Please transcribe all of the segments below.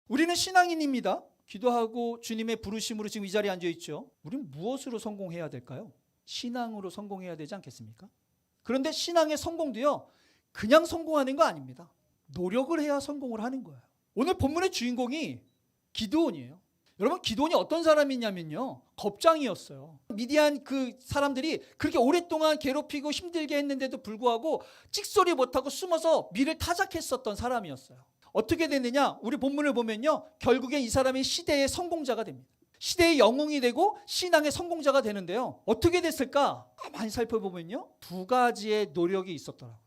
우리는 신앙인입니다. 기도하고 주님의 부르심으로 지금 이 자리에 앉아 있죠. 우리는 무엇으로 성공해야 될까요? 신앙으로 성공해야 되지 않겠습니까? 그런데 신앙의 성공도요, 그냥 성공하는 거 아닙니다. 노력을 해야 성공을 하는 거예요. 오늘 본문의 주인공이 기드온이에요. 여러분, 기드온이 어떤 사람이냐면요, 겁장이었어요. 미디안 그 사람들이 그렇게 오랫동안 괴롭히고 힘들게 했는데도 불구하고 찍소리 못하고 숨어서 밀을 타작했었던 사람이었어요. 어떻게 됐느냐? 우리 본문을 보면요, 결국엔 이 사람이 시대의 성공자가 됩니다. 시대의 영웅이 되고 신앙의 성공자가 되는데요, 어떻게 됐을까? 많이 살펴보면요, 두 가지의 노력이 있었더라고요.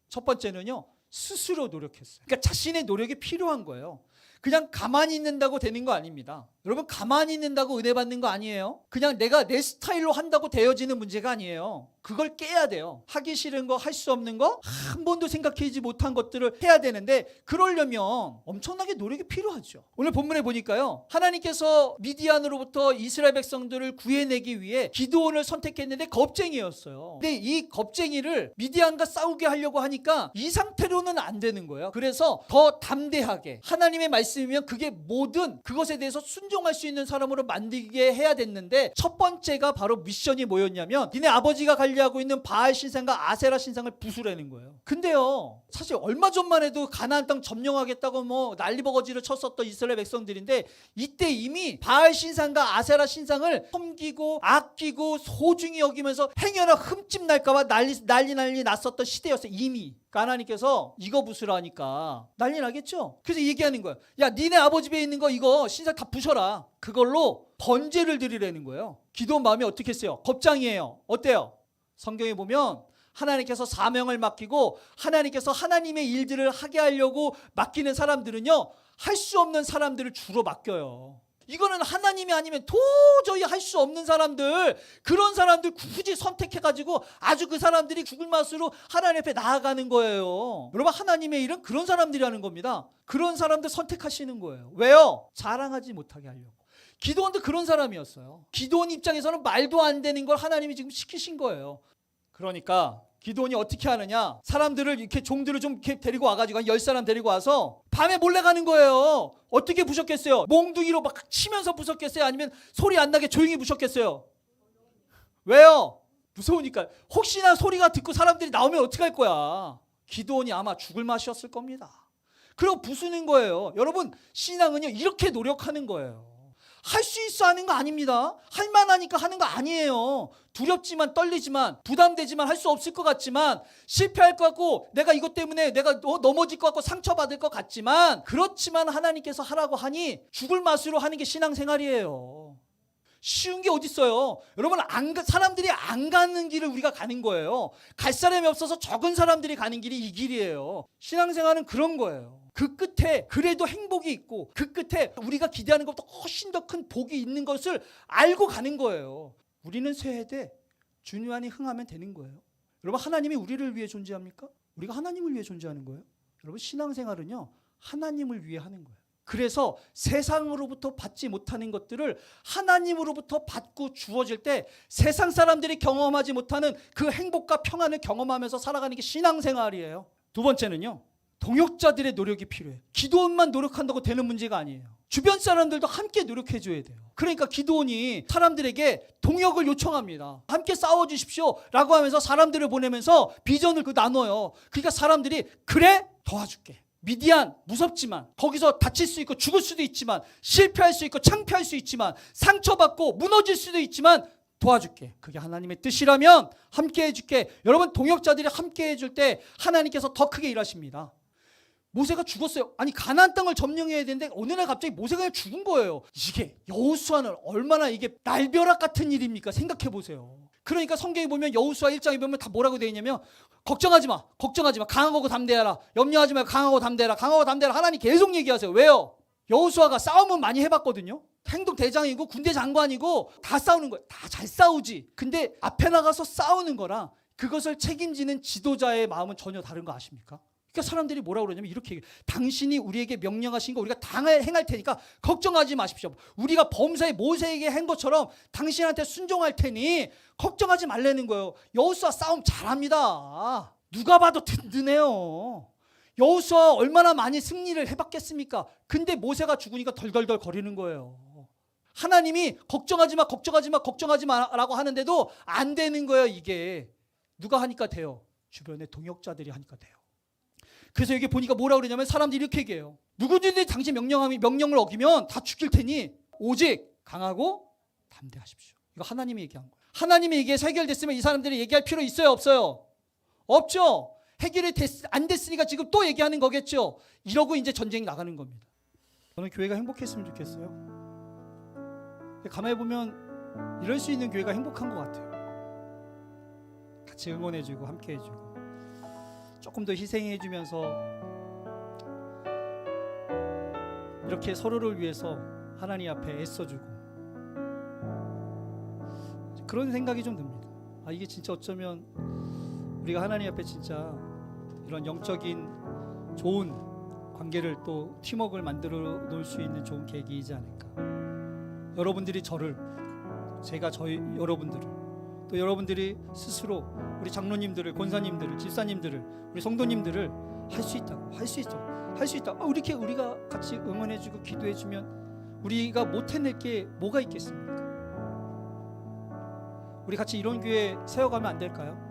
첫 번째는요, 스스로 노력했어요. 그러니까 자신의 노력이 필요한 거예요. 그냥 가만히 있는다고 되는 거 아닙니다. 여러분, 가만히 있는다고 은혜 받는 거 아니에요. 그냥 내가 내 스타일로 한다고 되어지는 문제가 아니에요. 그걸 깨야 돼요. 하기 싫은 거, 할 수 없는 거, 한 번도 생각하지 못한 것들을 해야 되는데, 그러려면 엄청나게 노력이 필요하죠. 오늘 본문에 보니까요, 하나님께서 미디안으로부터 이스라엘 백성들을 구해내기 위해 기드온을 선택했는데 겁쟁이였어요. 근데 이 겁쟁이를 미디안과 싸우게 하려고 하니까 이 상태로는 안 되는 거예요. 그래서 더 담대하게 하나님의 말씀이면 그게 뭐든 그것에 대해서 순종할 수 있는 사람으로 만들게 해야 됐는데, 첫 번째가 바로 미션이 뭐였냐면, 니네 아버지가 관리하고 있는 바알 신상과 아세라 신상을 부수라는 거예요. 근데요, 사실 얼마 전만 해도 가나안 땅 점령하겠다고 뭐 난리버거지를 쳤었던 이스라엘 백성들인데, 이때 이미 바알 신상과 아세라 신상을 섬기고 아끼고 소중히 여기면서 행여나 흠집 날까봐 난리 났었던 시대였어요. 이미 하나님께서 이거 부수라니까 난리 나겠죠. 그래서 얘기하는 거예요. 야, 니네 아버지 배에 있는 거 이거 신상 다 부셔라. 그걸로 번제를 드리라는 거예요. 기도원 마음이 어떻게 했어요? 겁장이에요. 어때요? 성경에 보면 하나님께서 사명을 맡기고 하나님께서 하나님의 일들을 하게 하려고 맡기는 사람들은요, 할 수 없는 사람들을 주로 맡겨요. 이거는 하나님이 아니면 도저히 할 수 없는 사람들, 그런 사람들 굳이 선택해가지고 아주 그 사람들이 죽을 맛으로 하나님 앞에 나아가는 거예요. 여러분, 하나님의 일은 그런 사람들이 하는 겁니다. 그런 사람들 선택하시는 거예요. 왜요? 자랑하지 못하게 하려고. 기드온도 그런 사람이었어요. 기드온 입장에서는 말도 안 되는 걸 하나님이 지금 시키신 거예요. 그러니까 기드온이 어떻게 하느냐, 사람들을 이렇게 종들을 좀 이렇게 데리고 와가지고 한 10사람 데리고 와서 밤에 몰래 가는 거예요. 어떻게 부셨겠어요? 몽둥이로 막 치면서 부셨겠어요? 아니면 소리 안 나게 조용히 부셨겠어요? 왜요? 무서우니까. 혹시나 소리가 듣고 사람들이 나오면 어떻게 할 거야? 기드온이 아마 죽을 맛이었을 겁니다. 그리고 부수는 거예요. 여러분, 신앙은요, 이렇게 노력하는 거예요. 할 수 있어 하는 거 아닙니다. 할 만하니까 하는 거 아니에요. 두렵지만, 떨리지만, 부담되지만, 할 수 없을 것 같지만, 실패할 것 같고, 내가 이것 때문에 내가 넘어질 것 같고 상처받을 것 같지만, 그렇지만 하나님께서 하라고 하니 죽을 맛으로 하는 게 신앙생활이에요. 쉬운 게 어딨어요. 여러분, 사람들이 안 가는 길을 우리가 가는 거예요. 갈 사람이 없어서 적은 사람들이 가는 길이 이 길이에요. 신앙생활은 그런 거예요. 그 끝에 그래도 행복이 있고, 그 끝에 우리가 기대하는 것보다 훨씬 더 큰 복이 있는 것을 알고 가는 거예요. 우리는 쇠해되 주님 안에 흥하면 되는 거예요. 여러분, 하나님이 우리를 위해 존재합니까? 우리가 하나님을 위해 존재하는 거예요. 여러분, 신앙생활은요, 하나님을 위해 하는 거예요. 그래서 세상으로부터 받지 못하는 것들을 하나님으로부터 받고 주어질 때 세상 사람들이 경험하지 못하는 그 행복과 평안을 경험하면서 살아가는 게 신앙생활이에요. 두 번째는요, 동역자들의 노력이 필요해요. 기드온만 노력한다고 되는 문제가 아니에요. 주변 사람들도 함께 노력해 줘야 돼요. 그러니까 기드온이 사람들에게 동역을 요청합니다. 함께 싸워주십시오 라고 하면서 사람들을 보내면서 비전을 나눠요. 그러니까 사람들이 그래? 도와줄게. 미디안 무섭지만, 거기서 다칠 수 있고 죽을 수도 있지만, 실패할 수 있고 창피할 수 있지만, 상처받고 무너질 수도 있지만 도와줄게. 그게 하나님의 뜻이라면 함께 해줄게. 여러분, 동역자들이 함께 해줄 때 하나님께서 더 크게 일하십니다. 모세가 죽었어요. 아니, 가나안 땅을 점령해야 되는데 어느 날 갑자기 모세가 그냥 죽은 거예요. 이게 여호수아는 얼마나 이게 날벼락 같은 일입니까? 생각해 보세요. 그러니까 성경에 보면 여호수아 1장에 보면 다 뭐라고 되어 있냐면, 걱정하지 마, 강하고 담대하라. 염려하지 말고 강하고 담대하라. 하나님 계속 얘기하세요. 왜요? 여호수아가 싸움은 많이 해봤거든요. 행동 대장이고 군대 장관이고 다 싸우는 거예요. 다 잘 싸우지. 근데 앞에 나가서 싸우는 거랑 그것을 책임지는 지도자의 마음은 전혀 다른 거 아십니까? 그러니까 사람들이 뭐라고 그러냐면 이렇게 얘기해요. 당신이 우리에게 명령하신 거 우리가 행할 테니까 걱정하지 마십시오. 우리가 범사에 모세에게 한 것처럼 당신한테 순종할 테니 걱정하지 말라는 거예요. 여호수아 싸움 잘합니다. 누가 봐도 든든해요. 여호수아 얼마나 많이 승리를 해봤겠습니까? 근데 모세가 죽으니까 덜덜덜 거리는 거예요. 하나님이 걱정하지 마, 걱정하지 마, 걱정하지 마라고 하는데도 안 되는 거예요. 이게 누가 하니까 돼요? 주변의 동역자들이 하니까 돼요. 그래서 여기 보니까 뭐라고 그러냐면 사람들이 이렇게 얘기해요. 누구든지 당신 명령을 어기면 다 죽일 테니 오직 강하고 담대하십시오. 이거 하나님이 얘기한 거예요. 하나님이 이게 해결됐으면 이 사람들이 얘기할 필요 있어요, 없어요? 없죠. 해결이 안 됐으니까 지금 또 얘기하는 거겠죠. 이러고 이제 전쟁이 나가는 겁니다. 저는 교회가 행복했으면 좋겠어요. 가만히 보면 이럴 수 있는 교회가 행복한 것 같아요. 같이 응원해주고 함께해주고 조금 더 희생해주면서 이렇게 서로를 위해서 하나님 앞에 애써주고 그런 생각이 좀 듭니다. 아, 이게 진짜 어쩌면 우리가 하나님 앞에 진짜 이런 영적인 좋은 관계를 또 팀워크를 만들어 놓을 수 있는 좋은 계기이지 않을까. 여러분들이 제가 여러분들을 또 여러분들이 스스로 우리 장로님들을, 권사님들을, 집사님들을, 우리 성도님들을 할 수 있다고, 할 수 있다. 이렇게 우리가 같이 응원해주고 기도해주면 우리가 못 해낼 게 뭐가 있겠습니까? 우리 같이 이런 교회 세워가면 안 될까요?